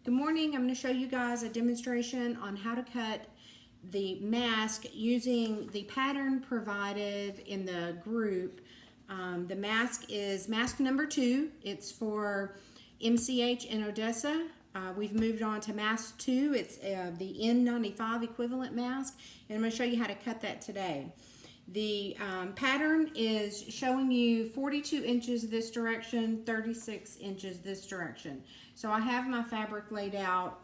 Good morning. I'm going to show you guys a demonstration on how to cut the mask using the pattern provided in the group. The mask is mask number 2. It's for MCH in Odessa. We've moved on to mask 2. It's the N-95 equivalent mask, and I'm going to show you how to cut that today. The pattern is showing you 42 inches this direction, 36 inches this direction. So I have my fabric laid out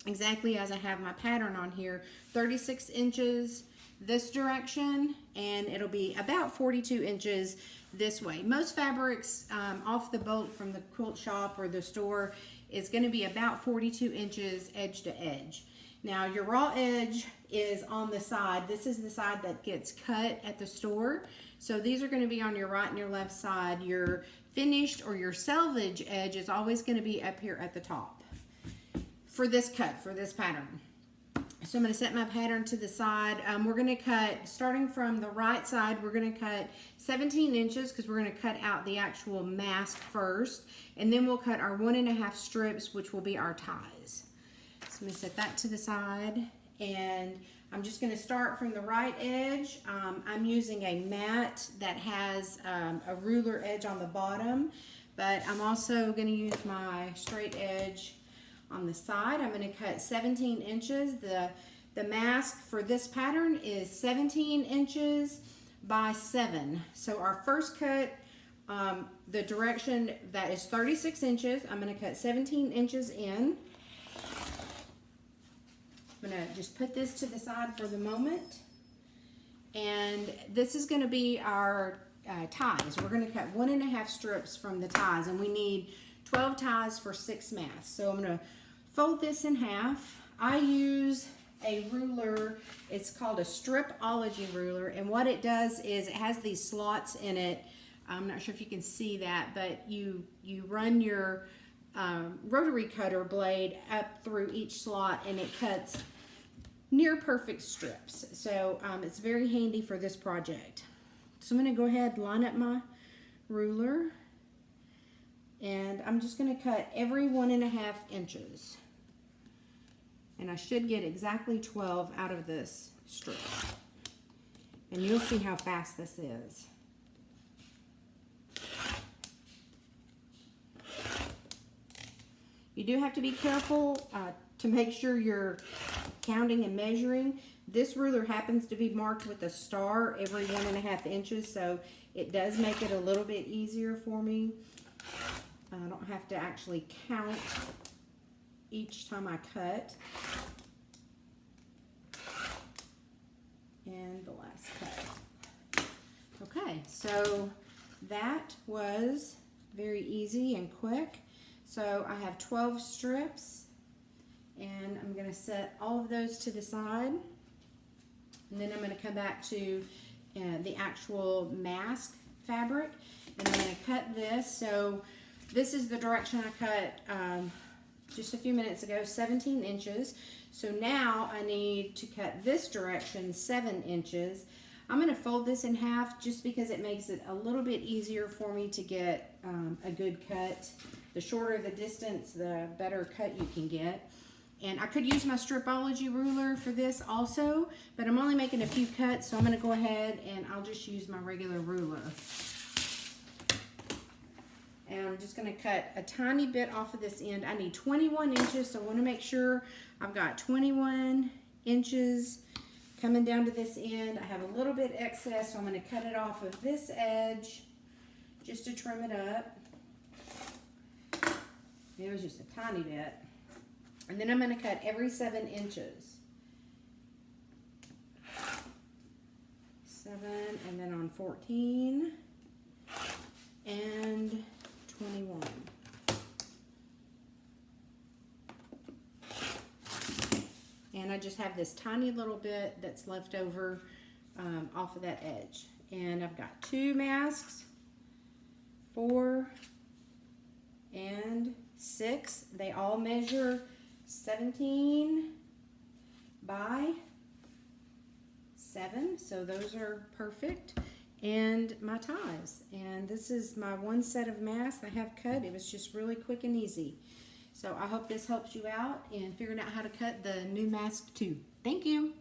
exactly as I have my pattern on here, 36 inches this direction, and it'll be about 42 inches this way. Most fabrics off the bolt from the quilt shop or the store is going to be about 42 inches edge to edge. Now your raw edge is on the side. This is the side that gets cut at the store. So these are going to be on your right and your left side. Your finished or your salvage edge is always going to be up here at the top for this cut, for this pattern. So I'm going to set my pattern to the side. We're going to cut, starting from the right side, we're going to cut 17 inches because we're going to cut out the actual mask first. And then we'll cut our 1.5 strips, which will be our ties. So I'm going to set that to the side, and I'm just going to start from the right edge. I'm using a mat that has a ruler edge on the bottom, but I'm also going to use my straight edge on the side. I'm going to cut 17 inches. The mask for this pattern is 17 inches by 7. So our first cut, the direction that is 36 inches, I'm going to cut 17 inches in. I'm going to just put this to the side for the moment. And this is going to be our ties. We're going to cut 1.5 strips from the ties, and we need 12 ties for 6 masks. So I'm going to fold this in half. I use a ruler. It's called a stripology ruler, and what it does is it has these slots in it. I'm not sure if you can see that, but you run your rotary cutter blade up through each slot, and it cuts near perfect strips. So it's very handy for this project. So I'm going to go ahead and line up my ruler, and I'm just going to cut every 1.5 inches. And I should get exactly 12 out of this strip. And you'll see how fast this is. You do have to be careful to make sure you're counting and measuring. This ruler happens to be marked with a star every 1.5 inches, so it does make it a little bit easier for me. I don't have to actually count each time I cut. And the last cut. Okay, so that was very easy and quick. So I have 12 strips, and I'm going to set all of those to the side. And then I'm going to come back to the actual mask fabric, and I'm going to cut this. So this is the direction I cut just a few minutes ago, 17 inches. So now I need to cut this direction 7 inches. I'm going to fold this in half just because it makes it a little bit easier for me to get a good cut. The shorter the distance, the better cut you can get. And I could use my stripology ruler for this also, but I'm only making a few cuts, so I'm going to go ahead and I'll just use my regular ruler. And I'm just going to cut a tiny bit off of this end. I need 21 inches, so I want to make sure I've got 21 inches coming down to this end. I have a little bit excess, so I'm going to cut it off of this edge just to trim it up. It was just a tiny bit. And then I'm going to cut every 7 inches. 7, and then on 14, and 21. And I just have this tiny little bit that's left over off of that edge. And I've got 2 masks, 4, and 6. They all measure 17 by 7, so those are perfect. And my ties, and this is my one set of masks I have cut. It was just really quick and easy. So I hope this helps you out in figuring out how to cut the new mask too. Thank you.